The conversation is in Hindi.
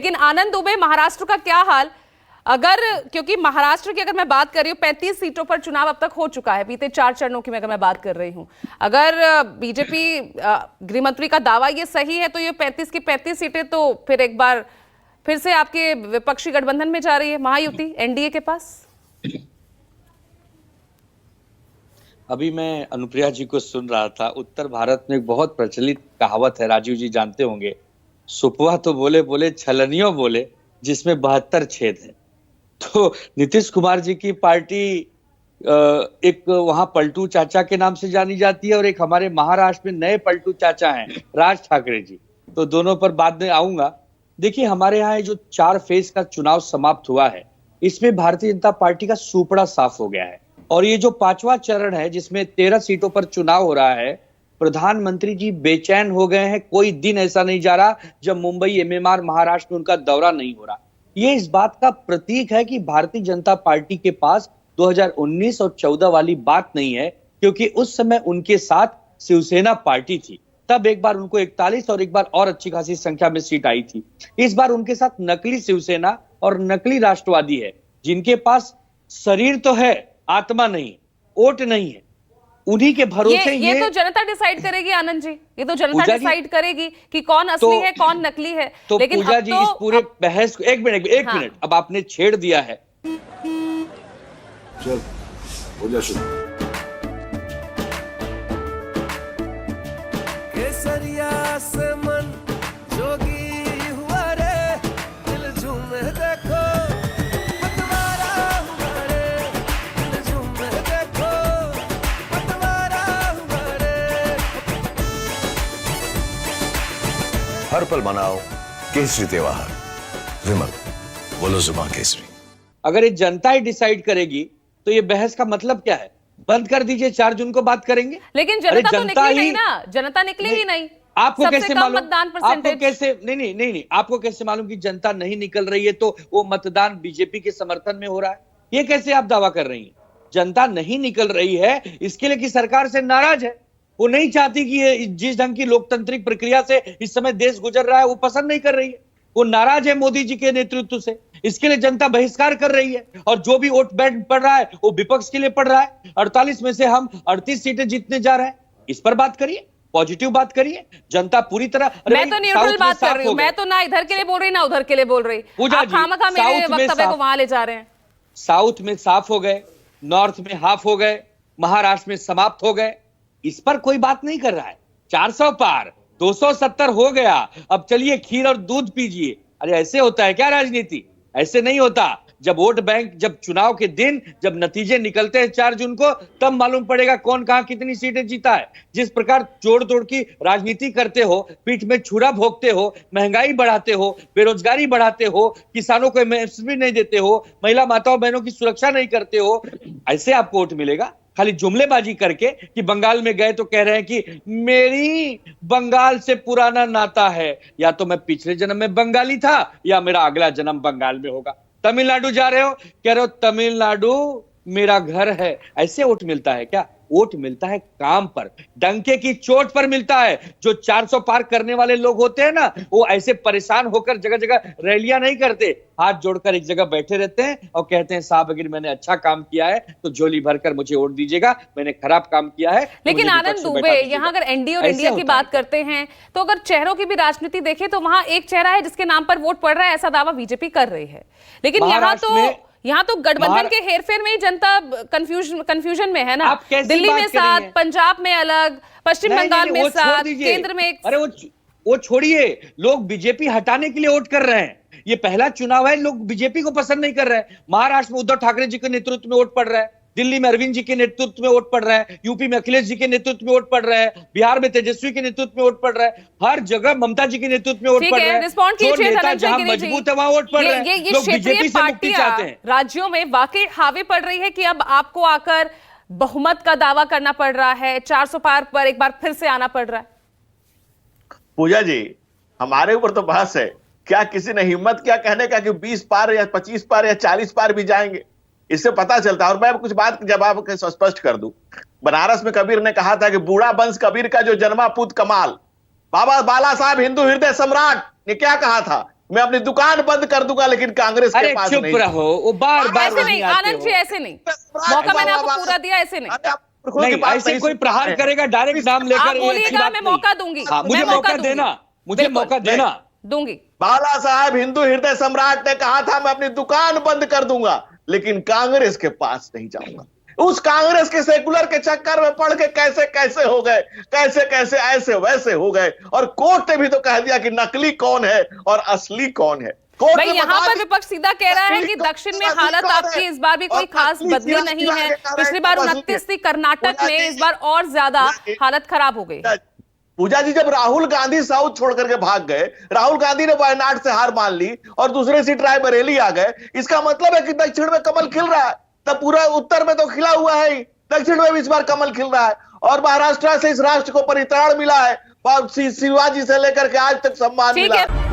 लेकिन आनंद दुबे, महाराष्ट्र का क्या हाल? अगर, क्योंकि महाराष्ट्र की अगर मैं बात कर रही हूँ, 35 सीटों पर चुनाव अब तक हो चुका है, बीते 4 चरणों की अगर मैं बात कर रही हूँ। अगर बीजेपी गृह मंत्री का दावा ये सही है तो ये 35 की 35 सीटें तो फिर एक बार फिर से आपके विपक्षी गठबंधन में जा रही है, महायुति एनडीए के पास। अभी मैं अनुप्रिया जी को सुन रहा था। उत्तर भारत में एक बहुत प्रचलित कहावत है, राजीव जी जानते होंगे, सुपवा तो बोले बोले छलनियों बोले जिसमें 72 छेद है। तो नीतीश कुमार जी की पार्टी एक वहां पलटू चाचा के नाम से जानी जाती है और एक हमारे महाराष्ट्र में नए पलटू चाचा हैं, राज ठाकरे जी। तो दोनों पर बाद में आऊंगा। देखिए, हमारे यहाँ जो 4 फेज का चुनाव समाप्त हुआ है, इसमें भारतीय जनता पार्टी का सुपड़ा साफ हो गया है। और ये जो 5वां चरण है जिसमें 13 सीटों पर चुनाव हो रहा है, प्रधानमंत्री जी बेचैन हो गए हैं। कोई दिन ऐसा नहीं जा रहा जब मुंबई एमएमआर महाराष्ट्र में उनका दौरा नहीं हो रहा। ये इस बात का प्रतीक है कि भारतीय जनता पार्टी के पास 2019 और 14 वाली बात नहीं है, क्योंकि उस समय उनके साथ शिवसेना पार्टी थी। तब एक बार उनको 41 और एक बार और अच्छी खासी संख्या में सीट आई थी। इस बार उनके साथ नकली शिवसेना और नकली राष्ट्रवादी है, जिनके पास शरीर तो है, आत्मा नहीं, वोट नहीं है। उन्हीं के भरोसे ये तो जनता डिसाइड करेगी आनंद जी, ये तो जनता डिसाइड करेगी कि कौन असली है कौन नकली है। तो लेकिन पूजा जी, इस पूरे बहस को एक मिनट अब आपने छेड़ दिया है। चल पूजा शुरू। केसरिया से मन जोगी हुआ रे, दिल झूमे देखो पतवारा हुआ रे, दिल झूमे देखो पतवारा हुआ रे। हर पल मनाओ केसरी त्योहार। विमल, बोलो जुबान केसरी। अगर ये जनता ही डिसाइड करेगी तो ये बहस का मतलब क्या है? बंद कर दीजिए, 4 जून को बात करेंगे। लेकिन जनता तो निकली नहीं ना, जनता निकली ही नहीं। आपको कैसे मालूम? मतदान परसेंटेज आपको कैसे नहीं, आपको कैसे मालूम कि जनता नहीं निकल रही है तो वो मतदान बीजेपी के समर्थन में हो रहा है? ये कैसे आप दावा कर रही हैं? जनता नहीं निकल रही है इसके लिए कि सरकार से नाराज है, वो नहीं चाहती कि ये जिस ढंग की लोकतांत्रिक प्रक्रिया से इस समय देश गुजर रहा है वो पसंद नहीं कर रही है। वो नाराज है मोदी जी के नेतृत्व से, इसके लिए जनता बहिष्कार कर रही है। और जो भी वोट बैंक पड़ रहा है वो विपक्ष के लिए पड़ रहा है। 48 में से हम 38 सीटें जीतने जा रहे हैं। इस पर बात करिए, पॉजिटिव बात करिए। जनता पूरी तरह, मैं तो न्यूट्रल बात कर रही हूँ, मैं तो ना इधर के लिए बोल रही ना उधर के लिए बोल रही। आप खामखा मेरे वक्तव्य को वहां ले जा रहे हैं। साउथ में साफ हो गए, नॉर्थ में हाफ हो गए, महाराष्ट्र में समाप्त हो गए। इस पर कोई बात नहीं कर रहा है। 400 पार, 270 हो गया, अब चलिए खीर और दूध पीजिए। अरे ऐसे होता है क्या राजनीति? ऐसे नहीं होता। जब वोट बैंक, जब चुनाव के दिन जब नतीजे निकलते हैं 4 जून को, तब मालूम पड़ेगा कौन कहां कितनी सीटें जीता है। जिस प्रकार जोड़ तोड़ की राजनीति करते हो, पीठ में छुरा भोगते हो, महंगाई बढ़ाते हो, बेरोजगारी बढ़ाते हो, किसानों को एमएसपी नहीं देते हो, महिला माताओं बहनों की सुरक्षा नहीं करते हो, ऐसे आपको वोट मिलेगा? खाली जुमलेबाजी करके कि बंगाल में गए तो कह रहे हैं कि मेरी बंगाल से पुराना नाता है, या तो मैं पिछले जन्म में बंगाली था या मेरा अगला जन्म बंगाल में होगा। तमिलनाडु जा रहे हो, कह रहे हो तमिलनाडु मेरा घर है। ऐसे वोट मिलता है क्या? वोट मिलता है काम पर, डंके की चोट पर मिलता है। जो 400 पार करने वाले लोग होते हैं ना, वो ऐसे परेशान होकर जगह जगह रैलियां नहीं करते, हाथ जोड़कर एक जगह बैठे रहते हैं और कहते हैं साहब अगर मैंने अच्छा काम किया है तो झोली भरकर मुझे वोट दीजिएगा, मैंने खराब काम किया है। लेकिन आनंद दुबे, यहाँ अगर एनडीए और इंडिया की बात करते हैं तो अगर चेहरों की भी राजनीति देखें तो वहां एक चेहरा है जिसके नाम पर वोट पड़ रहा है, ऐसा दावा बीजेपी कर रही है। लेकिन यहाँ तो गठबंधन के हेरफेर में ही जनता कंफ्यूजन में है ना। दिल्ली में 7, पंजाब में अलग, पश्चिम बंगाल में 7, केंद्र में 1। अरे वो छोड़िए, लोग बीजेपी हटाने के लिए वोट कर रहे हैं। ये पहला चुनाव है, लोग बीजेपी को पसंद नहीं कर रहे हैं। महाराष्ट्र में उद्धव ठाकरे जी के नेतृत्व में वोट पड़ रहा है, दिल्ली में अरविंद जी के नेतृत्व में वोट पड़ रहा है, यूपी में अखिलेश जी के नेतृत्व में वोट पड़ रहा है, बिहार में तेजस्वी के नेतृत्व में वोट पड़ रहा है, हर जगह ममता जी के नेतृत्व में वोट पड़ रहा है। जो नेता जहां मजबूत है वहां वोट पड़ रहा है। ये क्षेत्रीय पार्टियां राज्यों में वाकई हावी पड़ रही है कि अब आपको आकर बहुमत का दावा करना पड़ रहा है, 400 पार पर एक बार फिर से आना पड़ रहा है। पूजा जी, हमारे ऊपर तो बहस है, क्या किसी ने हिम्मत क्या कहने का कि 20 पार या 25 पार या 40 पार भी जाएंगे? इससे पता चलता है। और मैं कुछ बात जवाब स्पष्ट कर दूं, बनारस में कबीर ने कहा था कि बूढ़ा वंश कबीर का जो जन्मा पुत कमाल। बाबा बाला साहब हिंदू हृदय सम्राट ने क्या कहा था? मैं अपनी दुकान बंद कर दूंगा लेकिन कांग्रेस के अरे पास चुप नहीं। रहो, वो बार बार ऐसे नहीं आते आनंद हो। जी, ऐसे नहीं, मौका मैंने आपको पूरा दिया, ऐसे नहीं। नहीं, ऐसे कोई प्रहार करेगा डायरेक्ट नाम लेकर, आप ये अच्छी बोलिएगा, बात मैं नहीं। मौका दूंगी। हाँ, मुझे मैं मौका दूंगी। देना, मुझे बिल्कुल। मौका देना। दूंगी। बाला साहब हिंदू हृदय सम्राट ने कहा था मैं अपनी दुकान बंद कर दूंगा लेकिन कांग्रेस के पास नहीं जाऊंगा। उस कांग्रेस के सेकुलर के चक्कर में पड़ के कैसे कैसे हो गए, कैसे कैसे ऐसे वैसे हो गए, और कोर्ट ने भी तो कह दिया कि नकली कौन है और असली कौन है। कोर्ट भाई ने यहाँ बता पर दिया विपक्ष सीधा कह रहा है कि असली कौन दक्षिण में है, हालत असली कौन आपकी है। इस बार भी कोई और खास असली बदली जिला नहीं जिला है। के कारण पिछली बार बदली 29 थी कर्नाटक में, इस बार और ज्यादा हालत खराब हो गई। पूजा जी, जब राहुल गांधी साउथ छोड़ करके भाग गए, राहुल गांधी ने वायनाड से हार मान ली और दूसरे सीट रायबरेली आ गए, इसका मतलब है कि दक्षिण में कमल खिल रहा है। तब पूरा उत्तर में तो खिला हुआ है ही, दक्षिण में भी इस बार कमल खिल रहा है। और महाराष्ट्र से इस राष्ट्र को परित्राण मिला है, शिवाजी से लेकर के आज तक सम्मान ठीक मिला है।